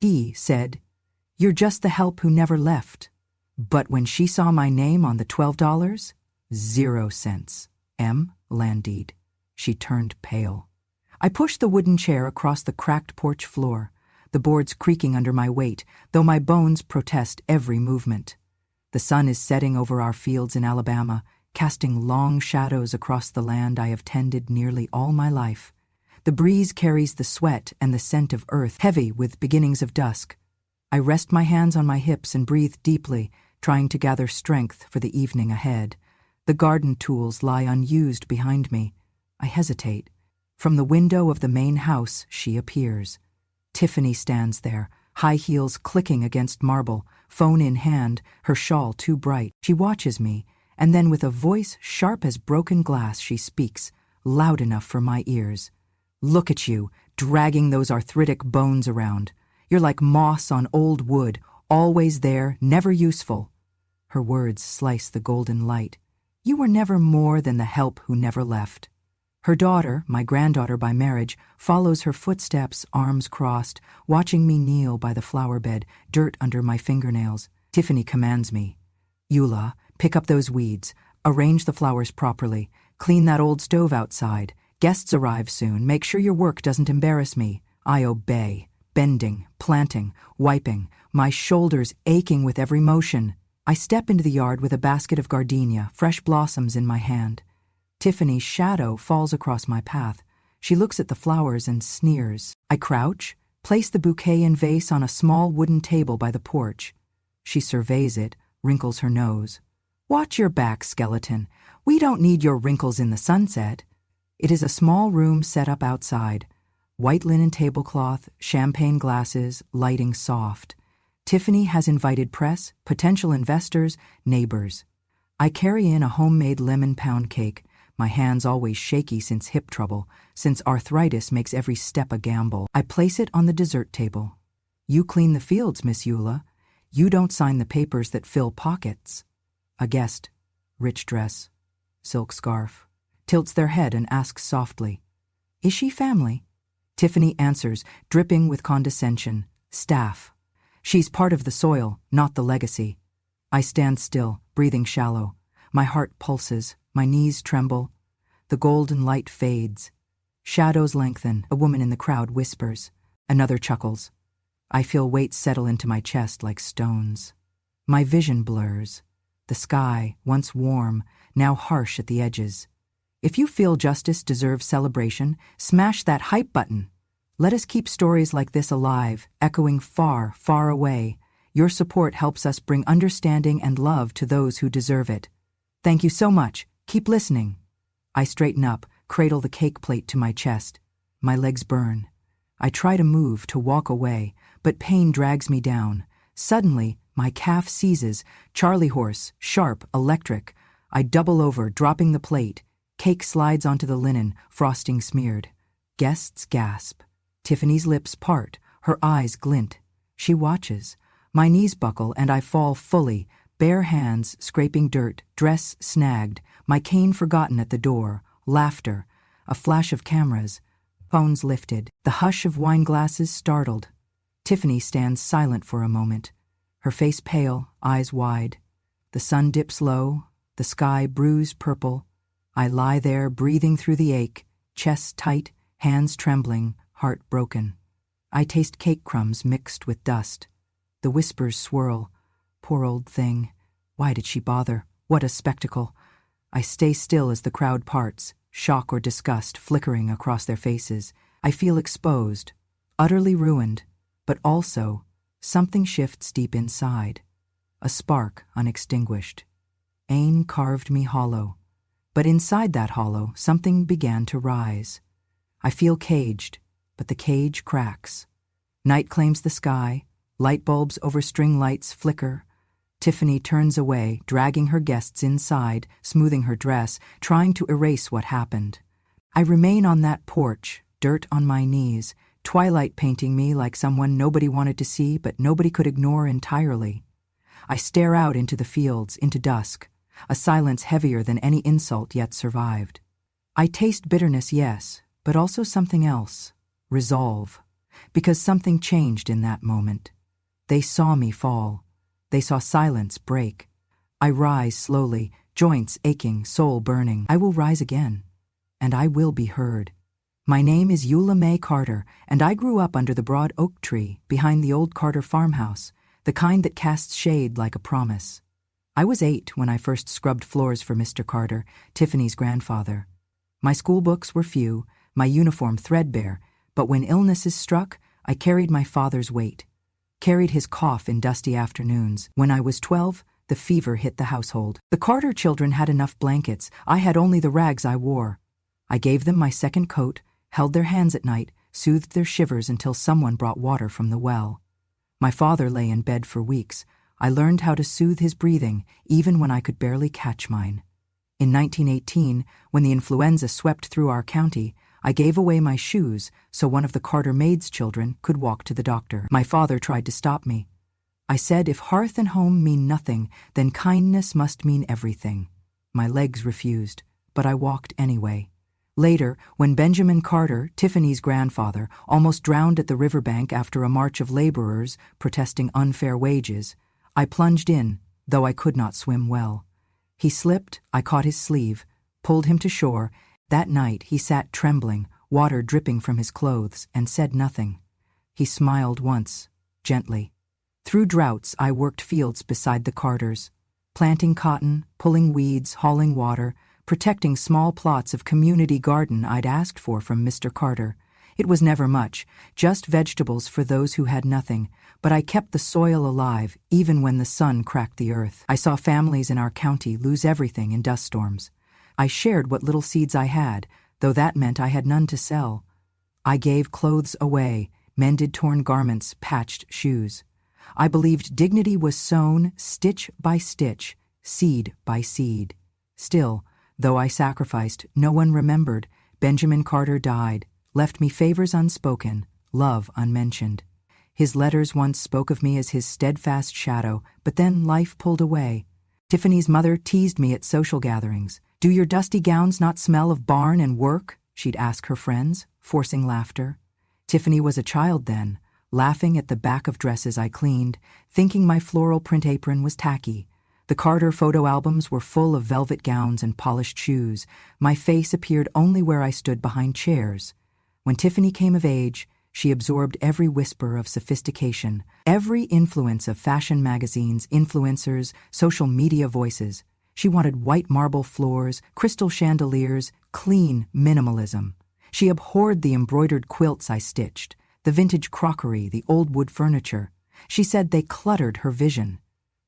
He said, "You're just the help who never left." But when she saw my name on the $12, 0 cents. Landed. She turned pale. I pushed the wooden chair across the cracked porch floor, the boards creaking under my weight, though my bones protest every movement. The sun is setting over our fields in Alabama, casting long shadows across the land I have tended nearly all my life. The breeze carries the sweat and the scent of earth, heavy with beginnings of dusk. I rest my hands on my hips and breathe deeply, trying to gather strength for the evening ahead. The garden tools lie unused behind me. I hesitate. From the window of the main house, she appears. Tiffany stands there, high heels clicking against marble, phone in hand, her shawl too bright. She watches me, and then with a voice sharp as broken glass she speaks, loud enough for my ears. "Look at you, dragging those arthritic bones around. You're like moss on old wood, always there, never useful." Her words slice the golden light. You were never more than the help who never left. Her daughter, my granddaughter by marriage, follows her footsteps, arms crossed, watching me kneel by the flower bed, dirt under my fingernails. Tiffany commands me. "Eula, pick up those weeds, arrange the flowers properly, clean that old stove outside. Guests arrive soon, make sure your work doesn't embarrass me." I obey, bending, planting, wiping, my shoulders aching with every motion. I step into the yard with a basket of gardenia, fresh blossoms in my hand. Tiffany's shadow falls across my path. She looks at the flowers and sneers. I crouch, place the bouquet and vase on a small wooden table by the porch. She surveys it, wrinkles her nose. "Watch your back, skeleton. We don't need your wrinkles in the sunset." It is a small room set up outside. White linen tablecloth, champagne glasses, lighting soft. Tiffany has invited press, potential investors, neighbors. I carry in a homemade lemon pound cake, my hands always shaky since hip trouble, since arthritis makes every step a gamble. I place it on the dessert table. "You clean the fields, Miss Eula. You don't sign the papers that fill pockets." A guest, rich dress, silk scarf, tilts their head and asks softly, "Is she family?" Tiffany answers, dripping with condescension, "Staff. She's part of the soil, not the legacy." I stand still, breathing shallow. My heart pulses, my knees tremble. The golden light fades. Shadows lengthen, a woman in the crowd whispers. Another chuckles. I feel weight settle into my chest like stones. My vision blurs. The sky, once warm, now harsh at the edges. If you feel justice deserves celebration, smash that hype button. Let us keep stories like this alive, echoing far, far away. Your support helps us bring understanding and love to those who deserve it. Thank you so much. Keep listening. I straighten up, cradle the cake plate to my chest. My legs burn. I try to move, to walk away, but pain drags me down. Suddenly, my calf seizes, Charlie horse, sharp, electric. I double over, dropping the plate. Cake slides onto the linen, frosting smeared. Guests gasp. Tiffany's lips part, her eyes glint. She watches. My knees buckle and I fall fully, bare hands scraping dirt, dress snagged, my cane forgotten at the door, laughter, a flash of cameras, phones lifted, the hush of wine glasses startled. Tiffany stands silent for a moment, her face pale, eyes wide. The sun dips low, the sky bruised purple. I lie there breathing through the ache, chest tight, hands trembling, heart broken. I taste cake crumbs mixed with dust. The whispers swirl. Poor old thing. Why did she bother? What a spectacle. I stay still as the crowd parts, shock or disgust flickering across their faces. I feel exposed, utterly ruined, but also something shifts deep inside. A spark unextinguished. Ain carved me hollow. But inside that hollow, something began to rise. I feel caged, but the cage cracks. Night claims the sky, light bulbs over string lights flicker. Tiffany turns away, dragging her guests inside, smoothing her dress, trying to erase what happened. I remain on that porch, dirt on my knees, twilight painting me like someone nobody wanted to see but nobody could ignore entirely. I stare out into the fields, into dusk, a silence heavier than any insult yet survived. I taste bitterness, yes, but also something else. Resolve. because something changed in that moment. They saw me fall. They saw silence break. I rise slowly, joints aching, soul burning. I will rise again, and I will be heard. My name is Eula May Carter, and I grew up under the broad oak tree behind the old Carter farmhouse, the kind that casts shade like a promise. I was 8 when I first scrubbed floors for Mr. Carter, Tiffany's grandfather. My school books were few, my uniform threadbare, but when illnesses struck, I carried my father's weight, carried his cough in dusty afternoons. When I was 12, the fever hit the household. The Carter children had enough blankets. I had only the rags I wore. I gave them my second coat, held their hands at night, soothed their shivers until someone brought water from the well. My father lay in bed for weeks. I learned how to soothe his breathing, even when I could barely catch mine. In 1918, when the influenza swept through our county, I gave away my shoes so one of the Carter maid's children could walk to the doctor. My father tried to stop me. I said if hearth and home mean nothing, then kindness must mean everything. My legs refused, but I walked anyway. Later, when Benjamin Carter, Tiffany's grandfather, almost drowned at the riverbank after a march of laborers protesting unfair wages, I plunged in, though I could not swim well. He slipped, I caught his sleeve, pulled him to shore. That night he sat trembling, water dripping from his clothes, and said nothing. He smiled once, gently. Through droughts I worked fields beside the Carters, planting cotton, pulling weeds, hauling water, protecting small plots of community garden I'd asked for from Mr. Carter. It was never much, just vegetables for those who had nothing, but I kept the soil alive even when the sun cracked the earth. I saw families in our county lose everything in dust storms. I shared what little seeds I had, though that meant I had none to sell. I gave clothes away, mended torn garments, patched shoes. I believed dignity was sown stitch by stitch, seed by seed. Still, though I sacrificed, no one remembered. Benjamin Carter died, left me favors unspoken, love unmentioned. His letters once spoke of me as his steadfast shadow, but then life pulled away. Tiffany's mother teased me at social gatherings. "Do your dusty gowns not smell of barn and work?" she'd ask her friends, forcing laughter. Tiffany was a child then, laughing at the back of dresses I cleaned, thinking my floral print apron was tacky. The Carter photo albums were full of velvet gowns and polished shoes. My face appeared only where I stood behind chairs. When Tiffany came of age, she absorbed every whisper of sophistication, every influence of fashion magazines, influencers, social media voices. She wanted white marble floors, crystal chandeliers, clean minimalism. She abhorred the embroidered quilts I stitched, the vintage crockery, the old wood furniture. She said they cluttered her vision.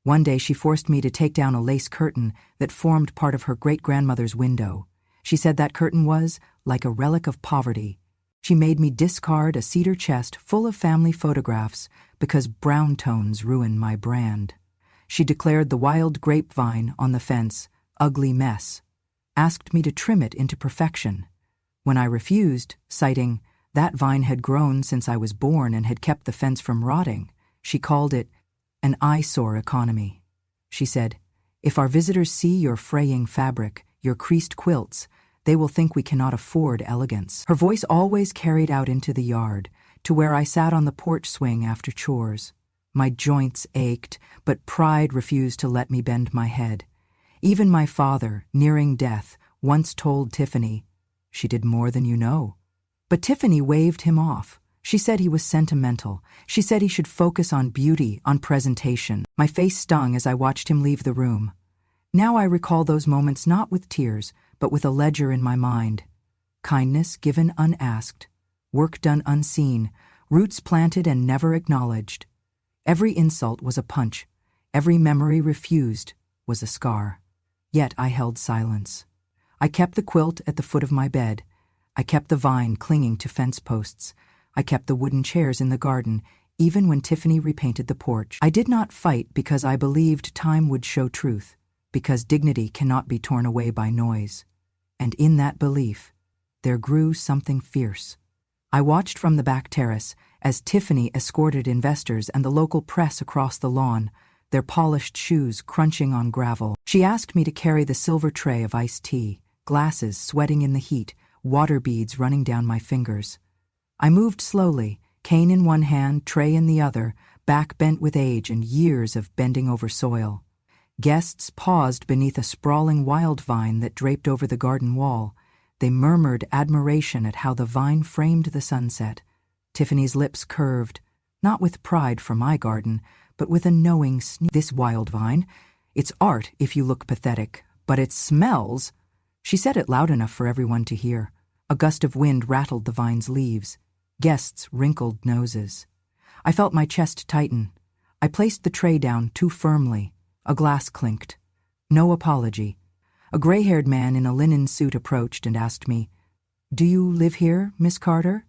One day she forced me to take down a lace curtain that formed part of her great-grandmother's window. She said that curtain was like a relic of poverty. She made me discard a cedar chest full of family photographs because brown tones ruin my brand. She declared the wild grapevine on the fence ugly mess, asked me to trim it into perfection. When I refused, citing that vine had grown since I was born and had kept the fence from rotting, she called it an eyesore economy. She said, "If our visitors see your fraying fabric, your creased quilts, they will think we cannot afford elegance." Her voice always carried out into the yard, to where I sat on the porch swing after chores. My joints ached, but pride refused to let me bend my head. Even my father, nearing death, once told Tiffany, "She did more than you know." But Tiffany waved him off. She said he was sentimental. She said he should focus on beauty, on presentation. My face stung as I watched him leave the room. Now I recall those moments not with tears, but with a ledger in my mind. Kindness given unasked, work done unseen, roots planted and never acknowledged. Every insult was a punch. Every memory refused was a scar. Yet I held silence. I kept the quilt at the foot of my bed. I kept the vine clinging to fence posts. I kept the wooden chairs in the garden, even when Tiffany repainted the porch. I did not fight because I believed time would show truth, because dignity cannot be torn away by noise. And in that belief, there grew something fierce. I watched from the back terrace as Tiffany escorted investors and the local press across the lawn, their polished shoes crunching on gravel. She asked me to carry the silver tray of iced tea, glasses sweating in the heat, water beads running down my fingers. I moved slowly, cane in one hand, tray in the other, back bent with age and years of bending over soil. Guests paused beneath a sprawling wild vine that draped over the garden wall. They murmured admiration at how the vine framed the sunset. Tiffany's lips curved, not with pride for my garden, but with a knowing sneer. This wild vine, it's art if you look pathetic, but it smells. She said it loud enough for everyone to hear. A gust of wind rattled the vine's leaves. Guests wrinkled noses. I felt my chest tighten. I placed the tray down too firmly. A glass clinked. No apology. A gray-haired man in a linen suit approached and asked me, "Do you live here, Miss Carter?"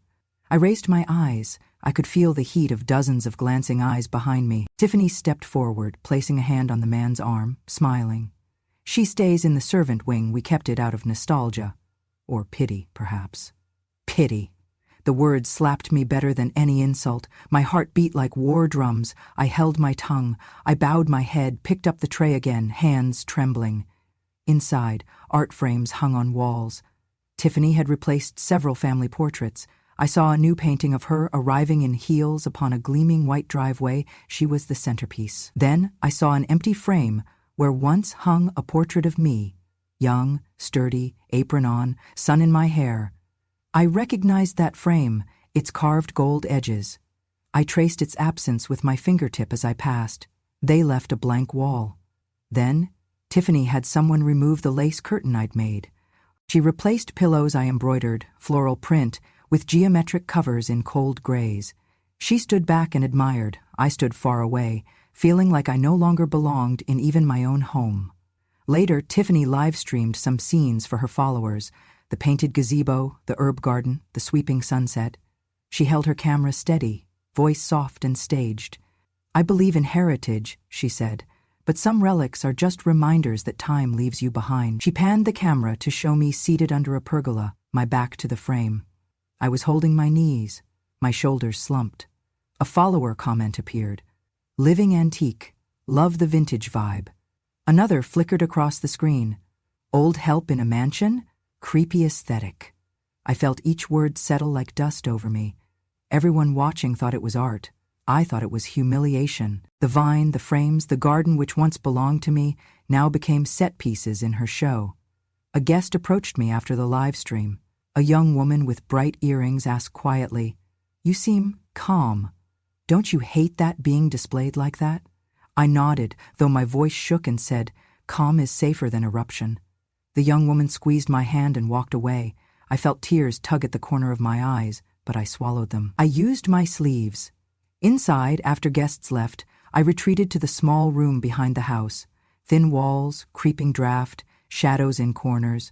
I raised my eyes. I could feel the heat of dozens of glancing eyes behind me. Tiffany stepped forward, placing a hand on the man's arm, smiling. "She stays in the servant wing. We kept it out of nostalgia. Or pity, perhaps." Pity. The word slapped me better than any insult. My heart beat like war drums. I held my tongue. I bowed my head, picked up the tray again, hands trembling. Inside, art frames hung on walls. Tiffany had replaced several family portraits. I saw a new painting of her arriving in heels upon a gleaming white driveway. She was the centerpiece. Then I saw an empty frame where once hung a portrait of me, young, sturdy, apron on, sun in my hair. I recognized that frame, its carved gold edges. I traced its absence with my fingertip as I passed. They left a blank wall. Then, Tiffany had someone remove the lace curtain I'd made. She replaced pillows I embroidered, floral print, with geometric covers in cold grays. She stood back and admired. I stood far away, feeling like I no longer belonged in even my own home. Later, Tiffany live-streamed some scenes for her followers, the painted gazebo, the herb garden, the sweeping sunset. She held her camera steady, voice soft and staged. "I believe in heritage," she said, "but some relics are just reminders that time leaves you behind." She panned the camera to show me seated under a pergola, my back to the frame. I was holding my knees, my shoulders slumped. A follower comment appeared. "Living antique, love the vintage vibe." Another flickered across the screen. "Old help in a mansion? Creepy aesthetic." I felt each word settle like dust over me. Everyone watching thought it was art. I thought it was humiliation. The vine, the frames, the garden which once belonged to me now became set pieces in her show. A guest approached me after the live stream. A young woman with bright earrings asked quietly, "You seem calm. Don't you hate that being displayed like that?" I nodded, though my voice shook, and said, "Calm is safer than eruption." The young woman squeezed my hand and walked away. I felt tears tug at the corner of my eyes, but I swallowed them. I used my sleeves. Inside, after guests left, I retreated to the small room behind the house. Thin walls, creeping draft, shadows in corners.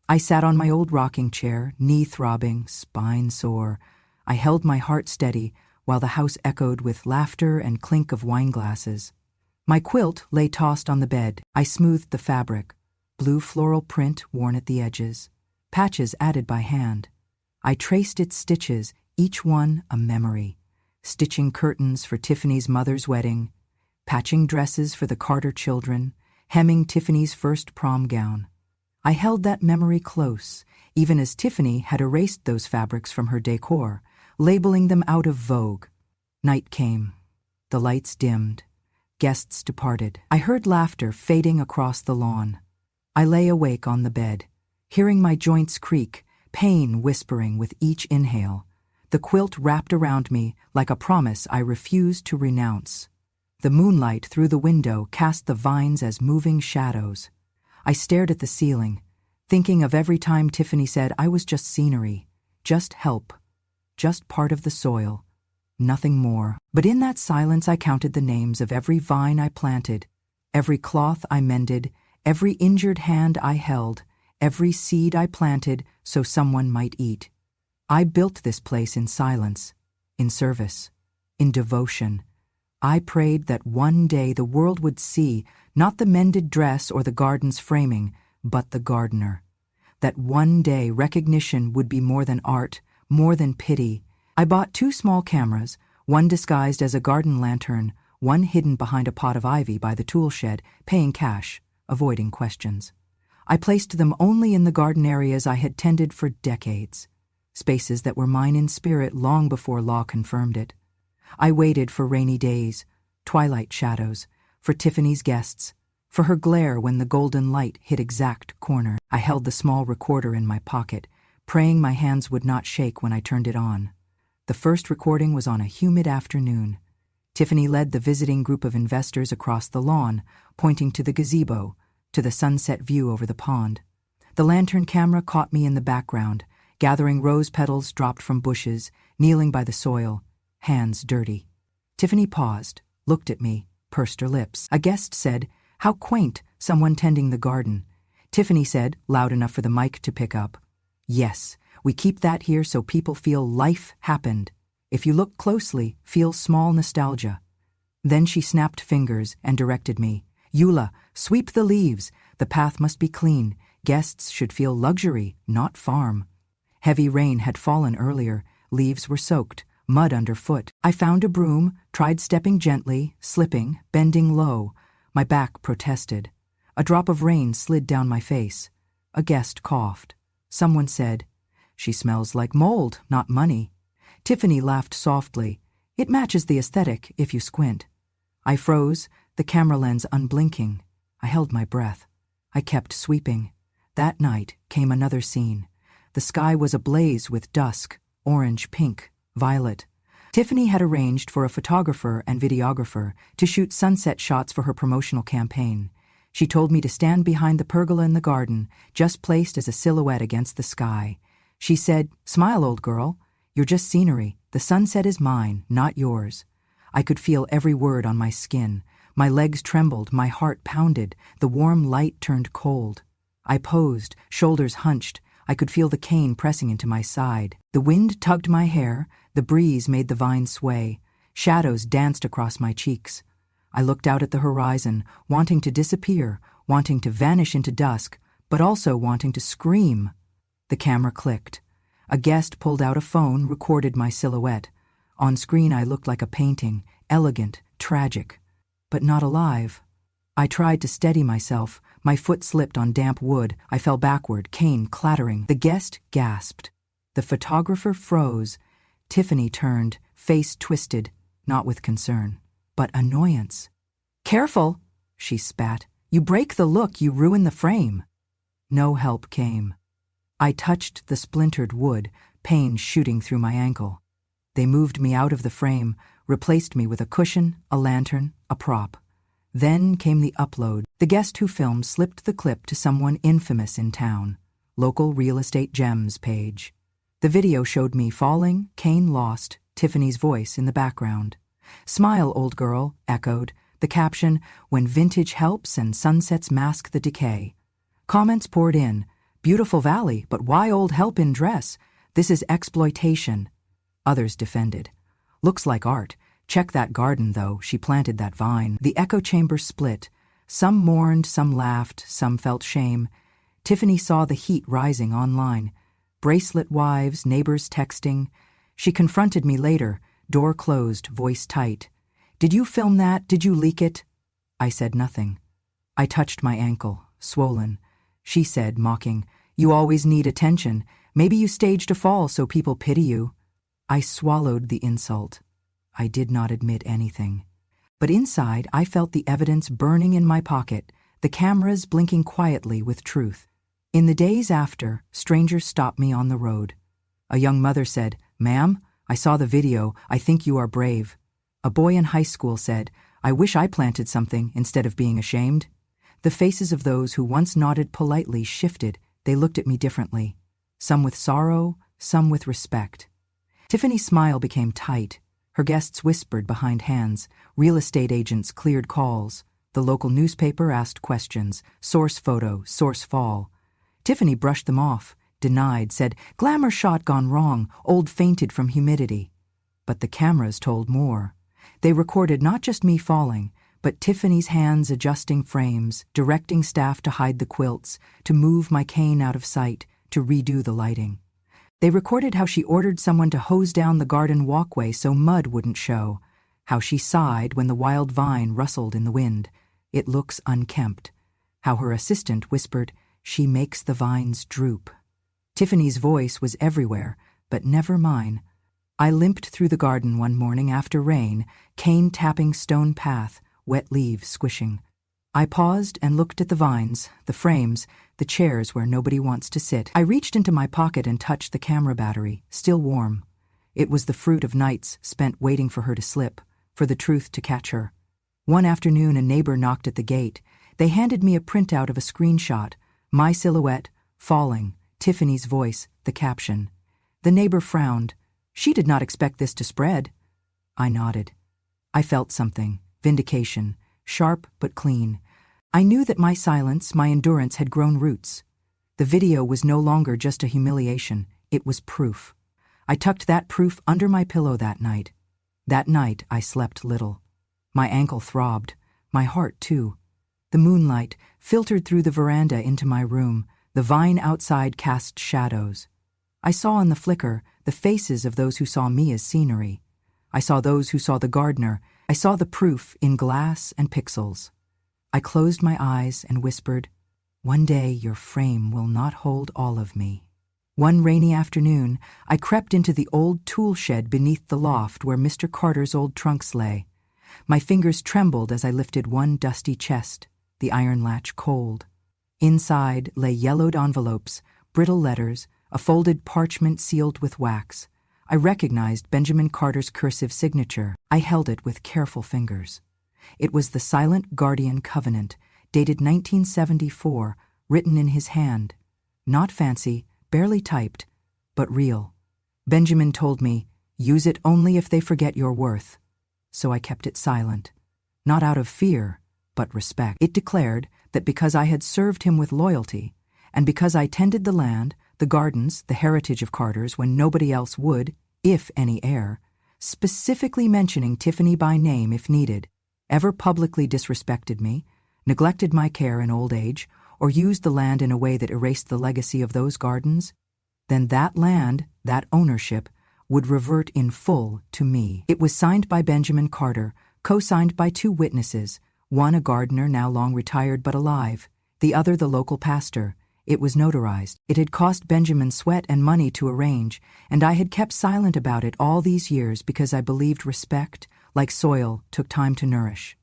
I sat on my old rocking chair, knee throbbing, spine sore. I held my heart steady while the house echoed with laughter and clink of wine glasses. My quilt lay tossed on the bed. I smoothed the fabric. Blue floral print worn at the edges. Patches added by hand. I traced its stitches, each one a memory. Stitching curtains for Tiffany's mother's wedding, patching dresses for the Carter children, hemming Tiffany's first prom gown. I held that memory close, even as Tiffany had erased those fabrics from her decor, labeling them out of vogue. Night came. The lights dimmed. Guests departed. I heard laughter fading across the lawn. I lay awake on the bed, hearing my joints creak, pain whispering with each inhale. The quilt wrapped around me like a promise I refused to renounce. The moonlight through the window cast the vines as moving shadows. I stared at the ceiling, thinking of every time Tiffany said I was just scenery, just help, just part of the soil, nothing more. But in that silence I counted the names of every vine I planted, every cloth I mended, every injured hand I held, every seed I planted so someone might eat. I built this place in silence, in service, in devotion. I prayed that one day the world would see not the mended dress or the garden's framing, but the gardener. That one day recognition would be more than art, more than pity. I bought 2 small cameras, one disguised as a garden lantern, one hidden behind a pot of ivy by the tool shed, paying cash, avoiding questions. I placed them only in the garden areas I had tended for decades. spaces that were mine in spirit long before law confirmed it. I waited for rainy days, twilight shadows, for Tiffany's guests, for her glare when the golden light hit exact corner. I held the small recorder in my pocket, praying my hands would not shake when I turned it on. The first recording was on a humid afternoon. Tiffany led the visiting group of investors across the lawn, pointing to the gazebo, to the sunset view over the pond. The lantern camera caught me in the background, gathering rose petals dropped from bushes, kneeling by the soil, hands dirty. Tiffany paused, looked at me, pursed her lips. A guest said, "How quaint, someone tending the garden." Tiffany said, loud enough for the mic to pick up, "Yes, we keep that here so people feel life happened. If you look closely, feel small nostalgia." Then she snapped fingers and directed me. "Eula, sweep the leaves. The path must be clean. Guests should feel luxury, not farm." Heavy rain had fallen earlier. Leaves were soaked, mud underfoot. I found a broom, tried stepping gently, slipping, bending low. My back protested. A drop of rain slid down my face. A guest coughed. Someone said, "She smells like mold, not money." Tiffany laughed softly. "It matches the aesthetic if you squint." I froze, the camera lens unblinking. I held my breath. I kept sweeping. That night came another scene. The sky was ablaze with dusk, orange, pink, violet. Tiffany had arranged for a photographer and videographer to shoot sunset shots for her promotional campaign. She told me to stand behind the pergola in the garden, just placed as a silhouette against the sky. She said, "Smile, old girl. You're just scenery. The sunset is mine, not yours." I could feel every word on my skin. My legs trembled, my heart pounded, the warm light turned cold. I posed, shoulders hunched. I could feel the cane pressing into my side. The wind tugged my hair, the breeze made the vines sway. Shadows danced across my cheeks. I looked out at the horizon, wanting to disappear, wanting to vanish into dusk, but also wanting to scream. The camera clicked. A guest pulled out a phone, recorded my silhouette. On screen I looked like a painting, elegant, tragic, but not alive. I tried to steady myself. My foot slipped on damp wood. I fell backward, cane clattering. The guest gasped. The photographer froze. Tiffany turned, face twisted, not with concern, but annoyance. "Careful," she spat. "You break the look, you ruin the frame." No help came. I touched the splintered wood, pain shooting through my ankle. They moved me out of the frame, replaced me with a cushion, a lantern, a prop. Then came the upload. The guest who filmed slipped the clip to someone infamous in town, local real estate gems page. The video showed me falling, cane lost, Tiffany's voice in the background. "Smile, old girl," echoed. The caption, "When vintage helps and sunsets mask the decay." Comments poured in. "Beautiful valley, but why old help in dress? This is exploitation." Others defended. "Looks like art. Check that garden, though. She planted that vine." The echo chamber split. Some mourned, some laughed, some felt shame. Tiffany saw the heat rising online. Bracelet wives, neighbors texting. She confronted me later, door closed, voice tight. "Did you film that? Did you leak it?" I said nothing. I touched my ankle, swollen. She said, mocking, "You always need attention. Maybe you staged a fall so people pity you." I swallowed the insult. I did not admit anything. But inside, I felt the evidence burning in my pocket, the cameras blinking quietly with truth. In the days after, strangers stopped me on the road. A young mother said, "Ma'am, I saw the video. I think you are brave." A boy in high school said, "I wish I planted something instead of being ashamed." The faces of those who once nodded politely shifted. They looked at me differently. Some with sorrow, some with respect. Tiffany's smile became tight. Her guests whispered behind hands. Real estate agents cleared calls. The local newspaper asked questions. Source photo, source fall. Tiffany brushed them off, denied, said, "Glamour shot gone wrong, old fainted from humidity." But the cameras told more. They recorded not just me falling, but Tiffany's hands adjusting frames, directing staff to hide the quilts, to move my cane out of sight, to redo the lighting. They recorded how she ordered someone to hose down the garden walkway so mud wouldn't show, how she sighed when the wild vine rustled in the wind. It looks unkempt. How her assistant whispered, "She makes the vines droop." Tiffany's voice was everywhere, but never mine. I limped through the garden one morning after rain, cane tapping stone path, wet leaves squishing. I paused and looked at the vines, the frames, the chairs where nobody wants to sit. I reached into my pocket and touched the camera battery, still warm. It was the fruit of nights spent waiting for her to slip, for the truth to catch her. One afternoon, a neighbor knocked at the gate. They handed me a printout of a screenshot, my silhouette, falling, Tiffany's voice, the caption. The neighbor frowned. She did not expect this to spread. I nodded. I felt something, vindication, sharp but clean. I knew that my silence, my endurance had grown roots. The video was no longer just a humiliation, it was proof. I tucked that proof under my pillow that night. That night I slept little. My ankle throbbed, my heart too. The moonlight filtered through the veranda into my room. The vine outside cast shadows. I saw in the flicker the faces of those who saw me as scenery. I saw those who saw the gardener. I saw the proof in glass and pixels. I closed my eyes and whispered, "One day your frame will not hold all of me." One rainy afternoon, I crept into the old tool shed beneath the loft where Mr. Carter's old trunks lay. My fingers trembled as I lifted one dusty chest, the iron latch cold. Inside lay yellowed envelopes, brittle letters, a folded parchment sealed with wax. I recognized Benjamin Carter's cursive signature. I held it with careful fingers. It was the Silent Guardian Covenant, dated 1974, written in his hand. Not fancy, barely typed, but real. Benjamin told me, "Use it only if they forget your worth." So I kept it silent. Not out of fear, but respect. It declared that because I had served him with loyalty, and because I tended the land, the gardens, the heritage of Carter's when nobody else would, if any heir, specifically mentioning Tiffany by name if needed, ever publicly disrespected me, neglected my care in old age, or used the land in a way that erased the legacy of those gardens, then that land, that ownership, would revert in full to me. It was signed by Benjamin Carter, co-signed by two witnesses, one a gardener now long retired but alive, the other the local pastor. It was notarized. It had cost Benjamin sweat and money to arrange, and I had kept silent about it all these years because I believed respect, like soil, took time to nourish.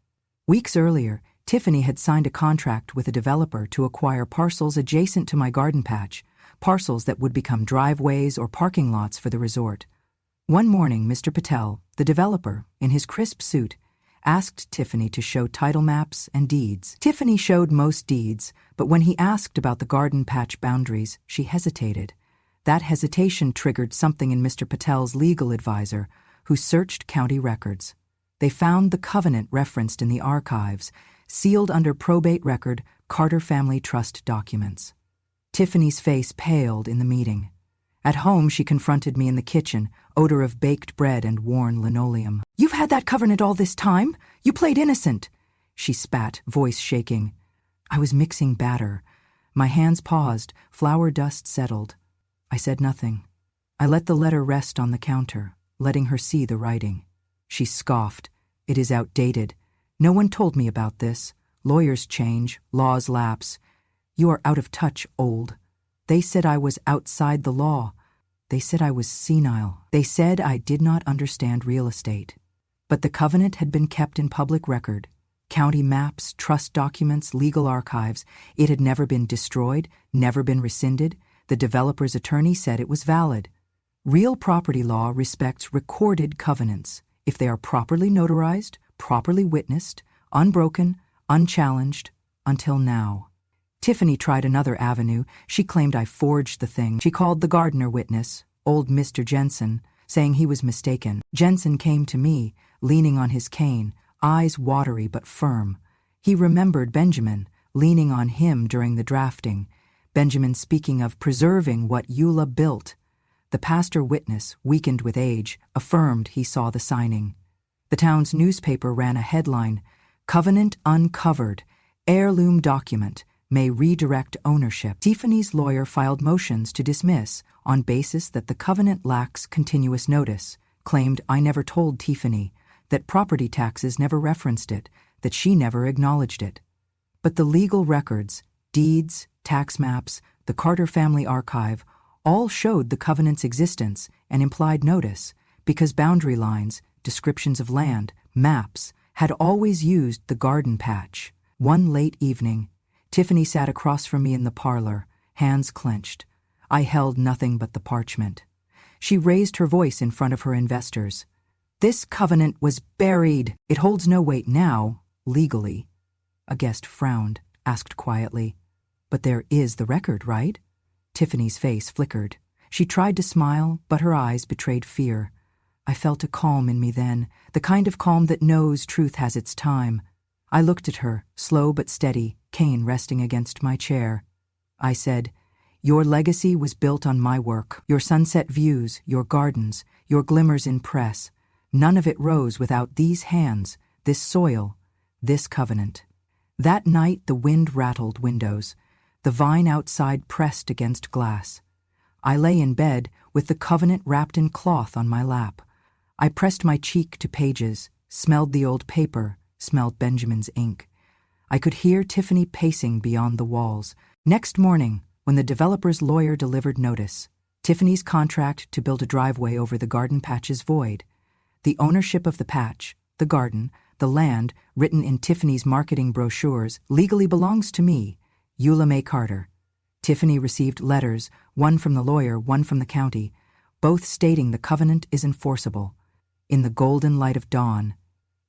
Weeks earlier, Tiffany had signed a contract with a developer to acquire parcels adjacent to my garden patch, parcels that would become driveways or parking lots for the resort. One morning, Mr. Patel, the developer, in his crisp suit, asked Tiffany to show title maps and deeds. Tiffany showed most deeds, but when he asked about the garden patch boundaries, she hesitated. That hesitation triggered something in Mr. Patel's legal advisor, who searched county records. They found the covenant referenced in the archives, sealed under probate record Carter Family Trust documents. Tiffany's face paled in the meeting. At home, she confronted me in the kitchen, odor of baked bread and worn linoleum. "You've had that covenant all this time? You played innocent," she spat, voice shaking. I was mixing batter. My hands paused, flour dust settled. I said nothing. I let the letter rest on the counter, letting her see the writing. She scoffed. "It is outdated. No one told me about this. Lawyers change, laws lapse. You are out of touch, old. They said I was outside the law. They said I was senile. They said I did not understand real estate. But the covenant had been kept in public record. County maps, trust documents, legal archives. It had never been destroyed, never been rescinded. The developer's attorney said it was valid. Real property law respects recorded covenants if they are properly notarized, properly witnessed, unbroken, unchallenged, until now. Tiffany tried another avenue. She claimed I forged the thing. She called the gardener witness, old Mr. Jensen, saying he was mistaken. Jensen came to me, leaning on his cane, eyes watery but firm. He remembered Benjamin, leaning on him during the drafting. Benjamin speaking of preserving what Eula built. The pastor witness, weakened with age, affirmed he saw the signing. The town's newspaper ran a headline, "Covenant Uncovered, Heirloom Document, May Redirect Ownership." Tiffany's lawyer filed motions to dismiss on basis that the covenant lacks continuous notice, claimed I never told Tiffany, that property taxes never referenced it, that she never acknowledged it. But the legal records, deeds, tax maps, the Carter family archive, All showed the covenant's existence and implied notice, because boundary lines, descriptions of land, maps, had always used the garden patch. One late evening, Tiffany sat across from me in the parlor, hands clenched. I held nothing but the parchment. She raised her voice in front of her investors. This covenant was buried. It holds no weight now, legally. A guest frowned, asked quietly, "But there is the record, right?" Tiffany's face flickered. She tried to smile, but her eyes betrayed fear. I felt a calm in me then, the kind of calm that knows truth has its time. I looked at her, slow but steady, cane resting against my chair. I said, "Your legacy was built on my work, your sunset views, your gardens, your glimmers in press. None of it rose without these hands, this soil, this covenant." That night the wind rattled windows. The vine outside pressed against glass. I lay in bed with the covenant wrapped in cloth on my lap. I pressed my cheek to pages, smelled the old paper, smelled Benjamin's ink. I could hear Tiffany pacing beyond the walls. Next morning, when the developer's lawyer delivered notice, Tiffany's contract to build a driveway over the garden patch is void. The ownership of the patch, the garden, the land, written in Tiffany's marketing brochures, legally belongs to me, Eula May Carter. Tiffany received letters, one from the lawyer, one from the county, both stating the covenant is enforceable. In the golden light of dawn,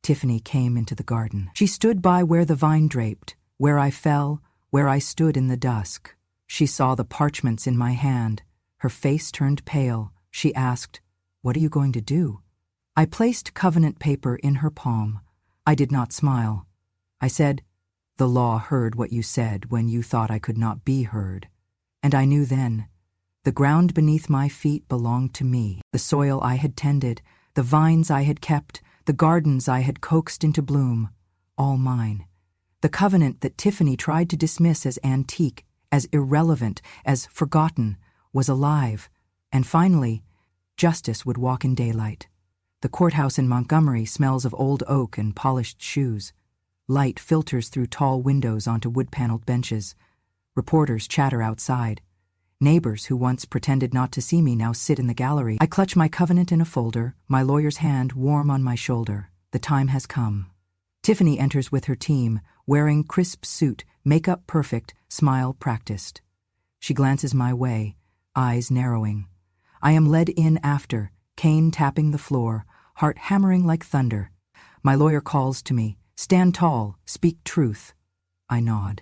Tiffany came into the garden. She stood by where the vine draped, where I fell, where I stood in the dusk. She saw the parchments in my hand. Her face turned pale. She asked, "What are you going to do?" I placed covenant paper in her palm. I did not smile. I said, "The law heard what you said when you thought I could not be heard." And I knew then. The ground beneath my feet belonged to me, the soil I had tended, the vines I had kept, the gardens I had coaxed into bloom, all mine. The covenant that Tiffany tried to dismiss as antique, as irrelevant, as forgotten, was alive, and finally, justice would walk in daylight. The courthouse in Montgomery smells of old oak and polished shoes. Light filters through tall windows onto wood-paneled benches. Reporters chatter outside. Neighbors who once pretended not to see me now sit in the gallery. I clutch my covenant in a folder, my lawyer's hand warm on my shoulder. The time has come. Tiffany enters with her team, wearing crisp suit, makeup perfect, smile practiced. She glances my way, eyes narrowing. I am led in after, cane tapping the floor, heart hammering like thunder. My lawyer calls to me, "Stand tall, speak truth." I nod.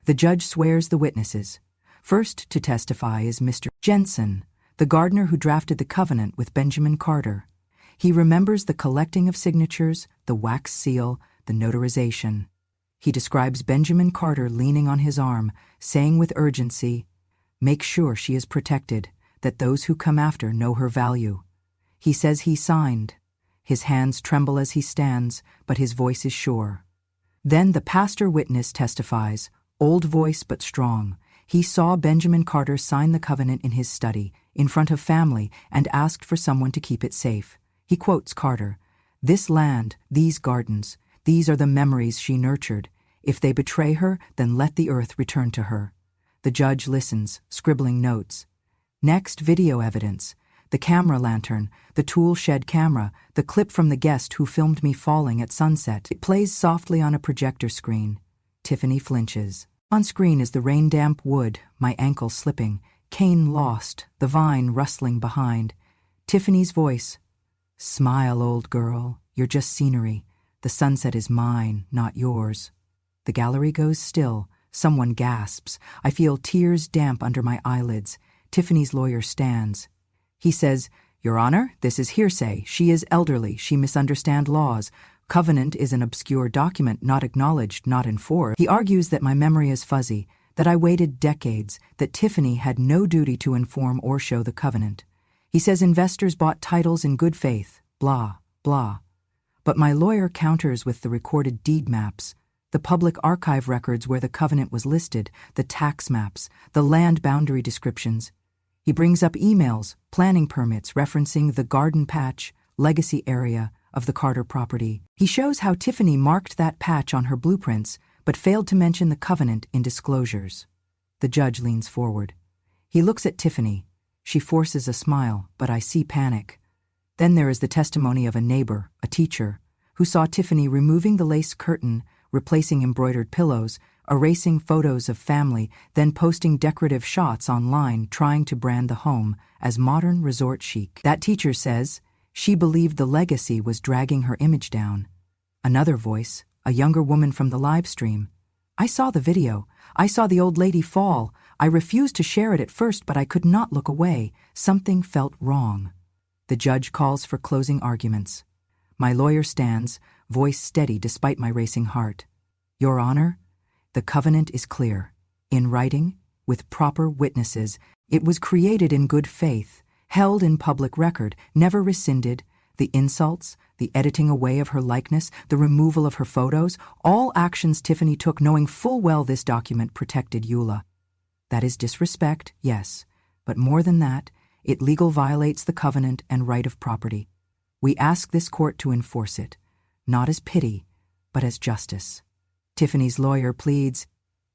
The judge swears the witnesses. First to testify is Mr. Jensen, the gardener who drafted the covenant with Benjamin Carter. He remembers the collecting of signatures, the wax seal, the notarization. He describes Benjamin Carter leaning on his arm, saying with urgency, "Make sure she is protected, that those who come after know her value." He says he signed. His hands tremble as he stands, but his voice is sure. Then the pastor witness testifies, old voice but strong. He saw Benjamin Carter sign the covenant in his study, in front of family, and asked for someone to keep it safe. He quotes Carter, "This land, these gardens, these are the memories she nurtured. If they betray her, then let the earth return to her." The judge listens, scribbling notes. Next, video evidence. The camera lantern, the tool shed camera, the clip from the guest who filmed me falling at sunset. It plays softly on a projector screen. Tiffany flinches. On screen is the rain-damp wood, my ankle slipping, cane lost, the vine rustling behind. Tiffany's voice. "Smile, old girl, you're just scenery. The sunset is mine, not yours." The gallery goes still. Someone gasps. I feel tears damp under my eyelids. Tiffany's lawyer stands. He says, "Your Honor, this is hearsay. She is elderly. She misunderstands laws. Covenant is an obscure document, not acknowledged, not enforced." He argues that my memory is fuzzy, that I waited decades, that Tiffany had no duty to inform or show the covenant. He says investors bought titles in good faith, blah, blah. But my lawyer counters with the recorded deed maps, the public archive records where the covenant was listed, the tax maps, the land boundary descriptions. He brings up emails, planning permits referencing the garden patch, legacy area of the Carter property. He shows how Tiffany marked that patch on her blueprints, but failed to mention the covenant in disclosures. The judge leans forward. He looks at Tiffany, She forces a smile, but I see panic. Then there is the testimony of a neighbor, a teacher, who saw Tiffany removing the lace curtain, replacing embroidered pillows, erasing photos of family, then posting decorative shots online trying to brand the home as modern resort chic. That teacher says she believed the legacy was dragging her image down. Another voice, a younger woman from the live stream. I saw the video. I saw the old lady fall. I refused to share it at first, but I could not look away. Something felt wrong. The judge calls for closing arguments. My lawyer stands, voice steady despite my racing heart. Your Honor, the covenant is clear. In writing, with proper witnesses, it was created in good faith, held in public record, never rescinded. The insults, the editing away of her likeness, the removal of her photos, all actions Tiffany took knowing full well this document protected Eula. That is disrespect, yes, but more than that, it legally violates the covenant and right of property. We ask this court to enforce it, not as pity, but as justice. Tiffany's lawyer pleads,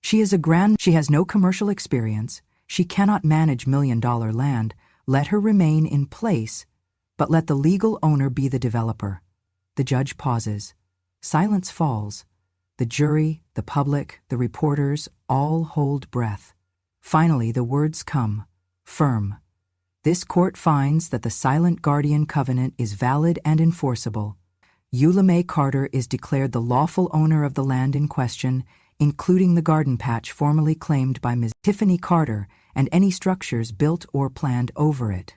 she has no commercial experience, she cannot manage million-dollar land, let her remain in place, but let the legal owner be the developer. The judge pauses. Silence falls. The jury, the public, the reporters all hold breath. Finally, the words come, firm. This court finds that the Silent Guardian Covenant is valid and enforceable. Eula Mae Carter is declared the lawful owner of the land in question, including the garden patch formerly claimed by Ms. Tiffany Carter and any structures built or planned over it.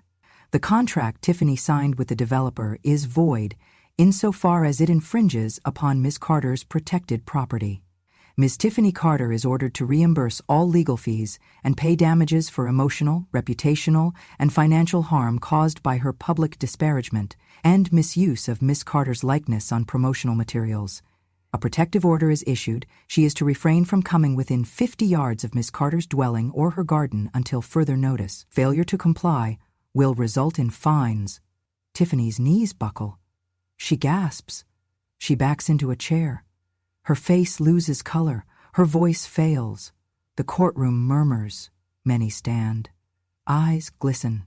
The contract Tiffany signed with the developer is void insofar as it infringes upon Ms. Carter's protected property. Ms. Tiffany Carter is ordered to reimburse all legal fees and pay damages for emotional, reputational, and financial harm caused by her public disparagement and misuse of Ms. Carter's likeness on promotional materials. A protective order is issued. She is to refrain from coming within 50 yards of Ms. Carter's dwelling or her garden until further notice. Failure to comply will result in fines. Tiffany's knees buckle. She gasps. She backs into a chair. Her face loses color. Her voice fails. The courtroom murmurs. Many stand. Eyes glisten.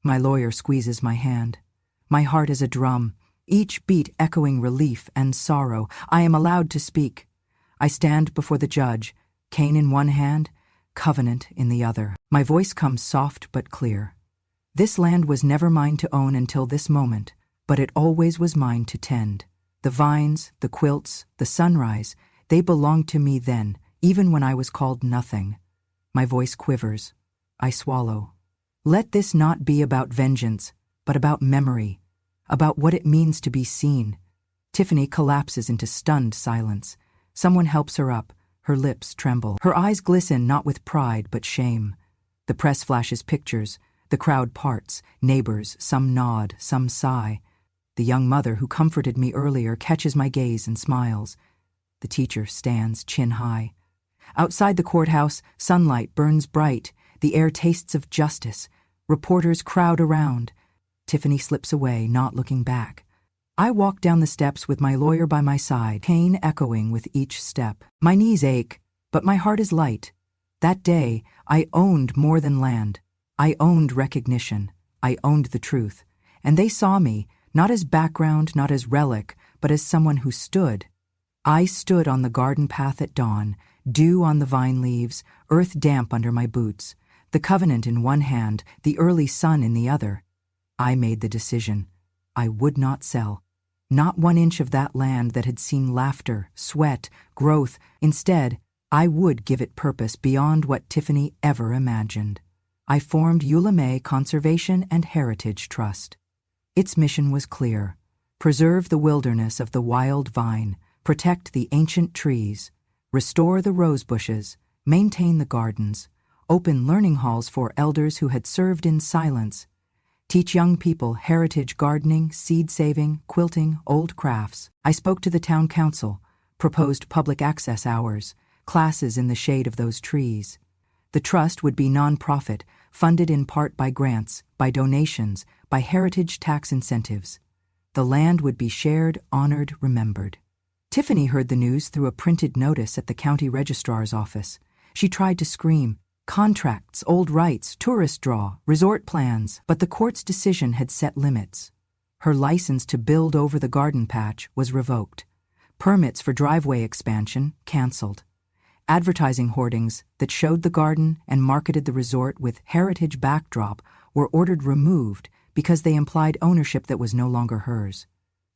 My lawyer squeezes my hand. My heart is a drum, each beat echoing relief and sorrow. I am allowed to speak. I stand before the judge, cane in one hand, covenant in the other. My voice comes soft but clear. This land was never mine to own until this moment, but it always was mine to tend. The vines, the quilts, the sunrise, they belonged to me then, even when I was called nothing. My voice quivers. I swallow. Let this not be about vengeance, but about memory, about what it means to be seen. Tiffany collapses into stunned silence. Someone helps her up. Her lips tremble. Her eyes glisten not with pride but shame. The press flashes pictures. The crowd parts. Neighbors, some nod, some sigh. The young mother who comforted me earlier catches my gaze and smiles. The teacher stands chin high. Outside the courthouse, sunlight burns bright. The air tastes of justice. Reporters crowd around. Tiffany slips away, not looking back. I walk down the steps with my lawyer by my side, pain echoing with each step. My knees ache, but my heart is light. That day, I owned more than land. I owned recognition. I owned the truth. And they saw me, not as background, not as relic, but as someone who stood. I stood on the garden path at dawn, dew on the vine leaves, earth damp under my boots, the covenant in one hand, the early sun in the other. I made the decision. I would not sell. Not 1 inch of that land that had seen laughter, sweat, growth. Instead, I would give it purpose beyond what Tiffany ever imagined. I formed Eula Mae Conservation and Heritage Trust. Its mission was clear: preserve the wilderness of the wild vine, protect the ancient trees, restore the rose bushes, maintain the gardens, open learning halls for elders who had served in silence, teach young people heritage gardening, seed saving, quilting, old crafts. I spoke to the town council, proposed public access hours, classes in the shade of those trees. The trust would be nonprofit, funded in part by grants, by donations, by heritage tax incentives. The land would be shared, honored, remembered. Tiffany heard the news through a printed notice at the county registrar's office. She tried to scream, Contracts, old rights, tourist draw, resort plans, but the court's decision had set limits. Her license to build over the garden patch was revoked. Permits for driveway expansion canceled. Advertising hoardings that showed the garden and marketed the resort with heritage backdrop were ordered removed because they implied ownership that was no longer hers.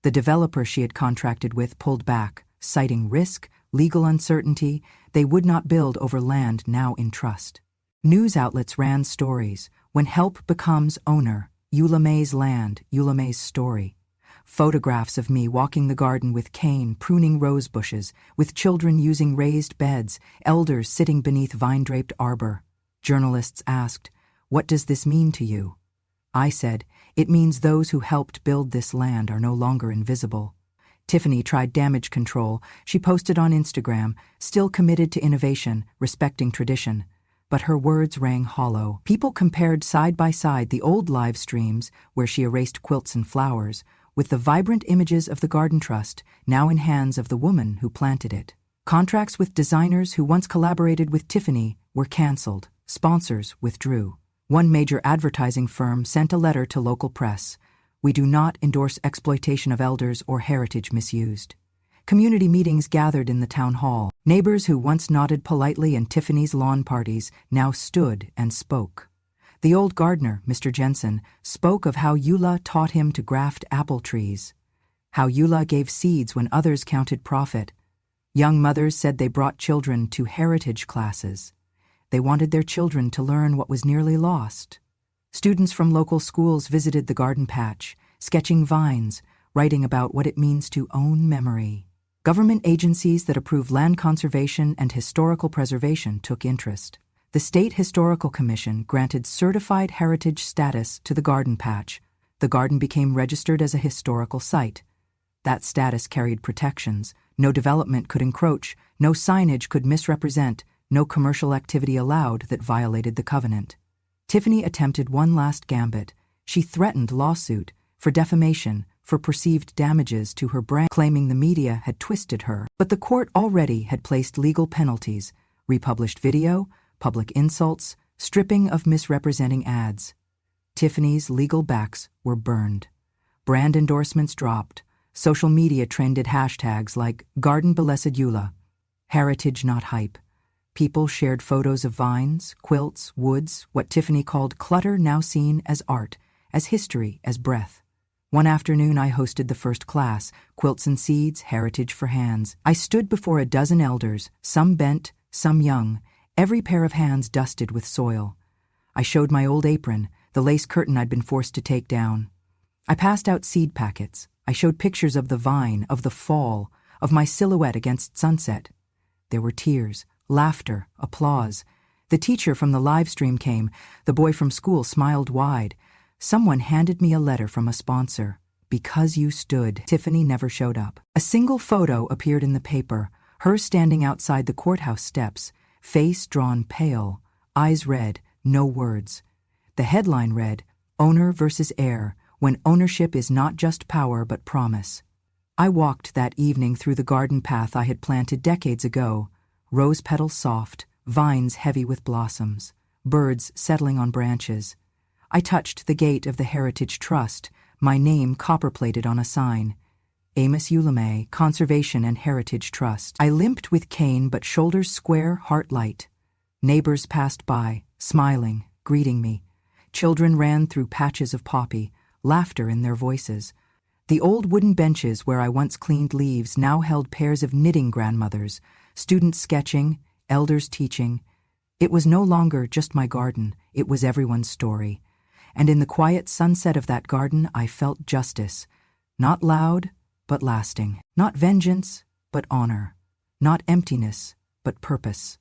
The developer she had contracted with pulled back, citing risk, legal uncertainty. They would not build over land now in trust. News outlets ran stories. When help becomes owner, Eulamay's land, Eulamay's story. Photographs of me walking the garden with cane, pruning rose bushes, with children using raised beds, elders sitting beneath vine-draped arbor. Journalists asked, "What does this mean to you?" I said, "It means those who helped build this land are no longer invisible." Tiffany tried damage control. She posted on Instagram, still committed to innovation, respecting tradition. But her words rang hollow. People compared side by side the old live streams, where she erased quilts and flowers, with the vibrant images of the Garden Trust, now in hands of the woman who planted it. Contracts with designers who once collaborated with Tiffany were canceled. Sponsors withdrew. One major advertising firm sent a letter to local press. "We do not endorse exploitation of elders or heritage misused." Community meetings gathered in the town hall. Neighbors who once nodded politely in Tiffany's lawn parties now stood and spoke. The old gardener, Mr. Jensen, spoke of how Eula taught him to graft apple trees, how Eula gave seeds when others counted profit. Young mothers said they brought children to heritage classes. They wanted their children to learn what was nearly lost. Students from local schools visited the garden patch, sketching vines, writing about what it means to own memory. Government agencies that approve land conservation and historical preservation took interest. The State Historical Commission granted certified heritage status to the garden patch. The garden became registered as a historical site. That status carried protections. No development could encroach, no signage could misrepresent, no commercial activity allowed that violated the covenant. Tiffany attempted one last gambit. She threatened lawsuit for defamation, for perceived damages to her brand, claiming the media had twisted her. But the court already had placed legal penalties: republished video, public insults, stripping of misrepresenting ads. Tiffany's legal backs were burned. Brand endorsements dropped. Social media trended hashtags like Garden Blessed Eula, Heritage Not Hype. People shared photos of vines, quilts, woods, what Tiffany called clutter now seen as art, as history, as breath. One afternoon I hosted the first class, Quilts and Seeds, Heritage for Hands. I stood before a dozen elders, some bent, some young, every pair of hands dusted with soil. I showed my old apron, the lace curtain I'd been forced to take down. I passed out seed packets. I showed pictures of the vine, of the fall, of my silhouette against sunset. There were tears, laughter, applause. The teacher from the live stream came. The boy from school smiled wide. Someone handed me a letter from a sponsor. "Because you stood." Tiffany never showed up. A single photo appeared in the paper, her standing outside the courthouse steps, face drawn pale, eyes red, no words. The headline read, "Owner versus Heir, when ownership is not just power but promise." I walked that evening through the garden path I had planted decades ago, rose petals soft, vines heavy with blossoms, birds settling on branches. I touched the gate of the Heritage Trust, my name copper-plated on a sign. Amos Eulamay, Conservation and Heritage Trust. I limped with cane but shoulders square, heart light. Neighbors passed by, smiling, greeting me. Children ran through patches of poppy, laughter in their voices. The old wooden benches where I once cleaned leaves now held pairs of knitting grandmothers, students sketching, elders teaching. It was no longer just my garden, it was everyone's story. And in the quiet sunset of that garden I felt justice, not loud, but lasting. Not vengeance, but honor. Not emptiness, but purpose.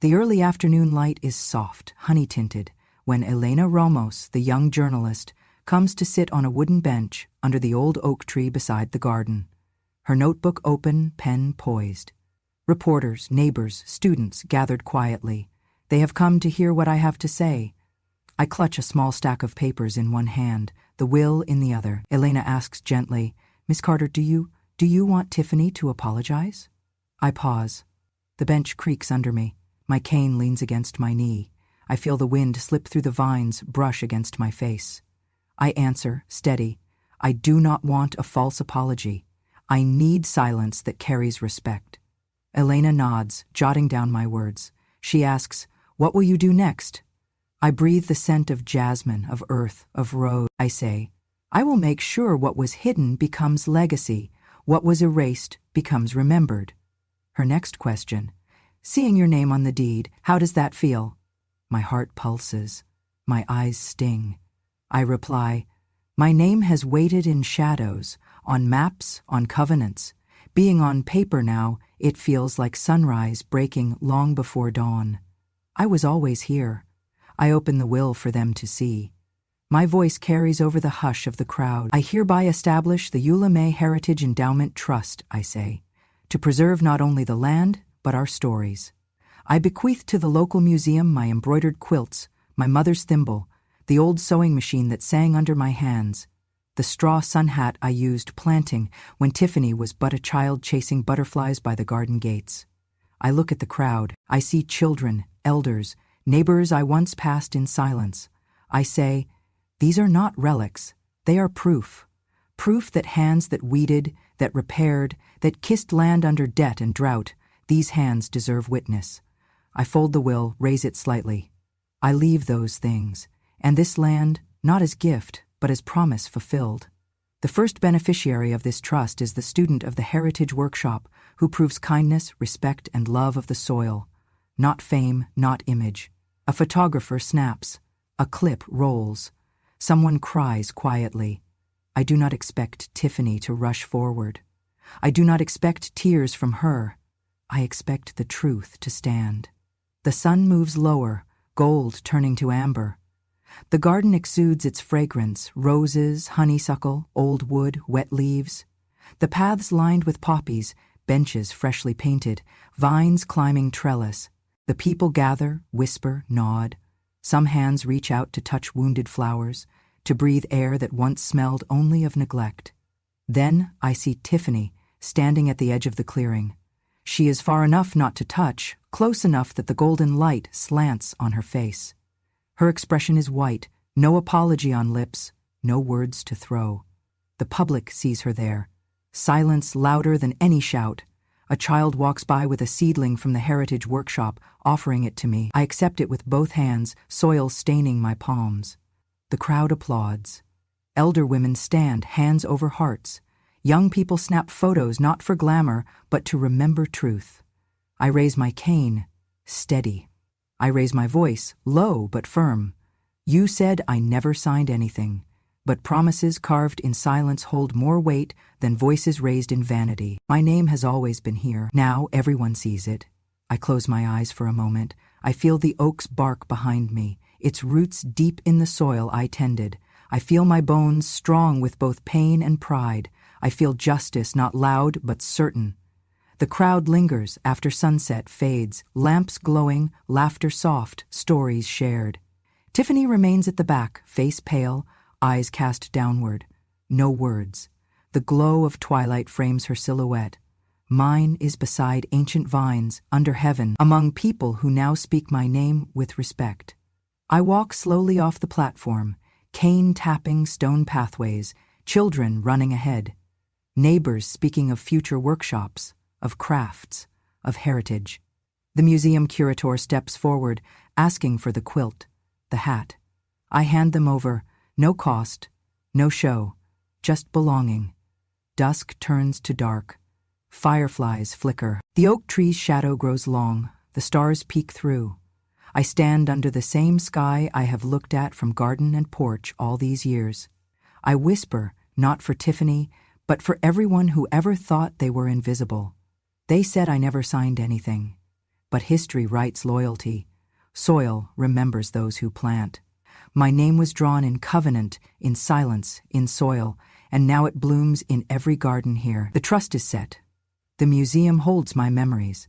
The early afternoon light is soft, honey-tinted, when Elena Ramos, the young journalist, comes to sit on a wooden bench under the old oak tree beside the garden. Her notebook open, pen poised. Reporters, neighbors, students gathered quietly. They have come to hear what I have to say. I clutch a small stack of papers in one hand, the will in the other. Elena asks gently, "Miss Carter, do you want Tiffany to apologize?" I pause. The bench creaks under me. My cane leans against my knee. I feel the wind slip through the vines, brush against my face. I answer, steady, I do not want a false apology. I need silence that carries respect. Elena nods, jotting down my words. She asks, "What will you do next?" I breathe the scent of jasmine, of earth, of rose. I say, "I will make sure what was hidden becomes legacy, what was erased becomes remembered." Her next question, "Seeing your name on the deed, how does that feel?" My heart pulses. My eyes sting. I reply, "My name has waited in shadows, on maps, on covenants. Being on paper now, it feels like sunrise breaking long before dawn. I was always here. I open the will for them to see. My voice carries over the hush of the crowd. I hereby establish the Eula May Heritage Endowment Trust," I say, "to preserve not only the land, but our stories. I bequeath to the local museum my embroidered quilts, my mother's thimble, the old sewing machine that sang under my hands, the straw sun hat I used planting when Tiffany was but a child chasing butterflies by the garden gates." I look at the crowd. I see children, elders, neighbors I once passed in silence. I say, "These are not relics. They are proof. Proof that hands that weeded, that repaired, that kissed land under debt and drought, these hands deserve witness." I fold the will, raise it slightly. I leave those things, and this land, not as gift, but as promise fulfilled. The first beneficiary of this trust is the student of the Heritage Workshop who proves kindness, respect, and love of the soil. Not fame, not image. A photographer snaps. A clip rolls. Someone cries quietly. I do not expect Tiffany to rush forward. I do not expect tears from her. I expect the truth to stand. The sun moves lower, gold turning to amber. The garden exudes its fragrance, roses, honeysuckle, old wood, wet leaves. The paths lined with poppies, benches freshly painted, vines climbing trellis. The people gather, whisper, nod. Some hands reach out to touch wounded flowers, to breathe air that once smelled only of neglect. Then I see Tiffany standing at the edge of the clearing. She is far enough not to touch, close enough that the golden light slants on her face. Her expression is white, no apology on lips, no words to throw. The public sees her there. Silence louder than any shout. A child walks by with a seedling from the Heritage Workshop, offering it to me. I accept it with both hands, soil staining my palms. The crowd applauds. Elder women stand, hands over hearts. Young people snap photos not for glamour, but to remember truth. I raise my cane, steady. I raise my voice, low but firm. You said I never signed anything, but promises carved in silence hold more weight than voices raised in vanity. My name has always been here. Now everyone sees it. I close my eyes for a moment. I feel the oak's bark behind me, its roots deep in the soil I tended. I feel my bones strong with both pain and pride. I feel justice not loud but certain. The crowd lingers after sunset fades, lamps glowing, laughter soft, stories shared. Tiffany remains at the back, face pale, eyes cast downward. No words. The glow of twilight frames her silhouette. Mine is beside ancient vines, under heaven, among people who now speak my name with respect. I walk slowly off the platform, cane tapping stone pathways, children running ahead. Neighbors speaking of future workshops, of crafts, of heritage. The museum curator steps forward, asking for the quilt, the hat. I hand them over, no cost, no show, just belonging. Dusk turns to dark. Fireflies flicker. The oak tree's shadow grows long, the stars peek through. I stand under the same sky I have looked at from garden and porch all these years. I whisper, not for Tiffany, but for everyone who ever thought they were invisible. They said I never signed anything. But history writes loyalty. Soil remembers those who plant. My name was drawn in covenant, in silence, in soil, and now it blooms in every garden here. The trust is set. The museum holds my memories.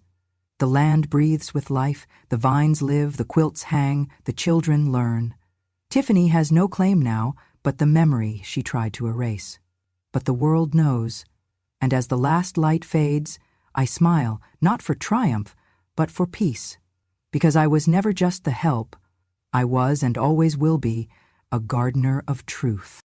The land breathes with life, the vines live, the quilts hang, the children learn. Tiffany has no claim now, but the memory she tried to erase. But the world knows, and as the last light fades, I smile, not for triumph, but for peace, because I was never just the help, I was and always will be a gardener of truth.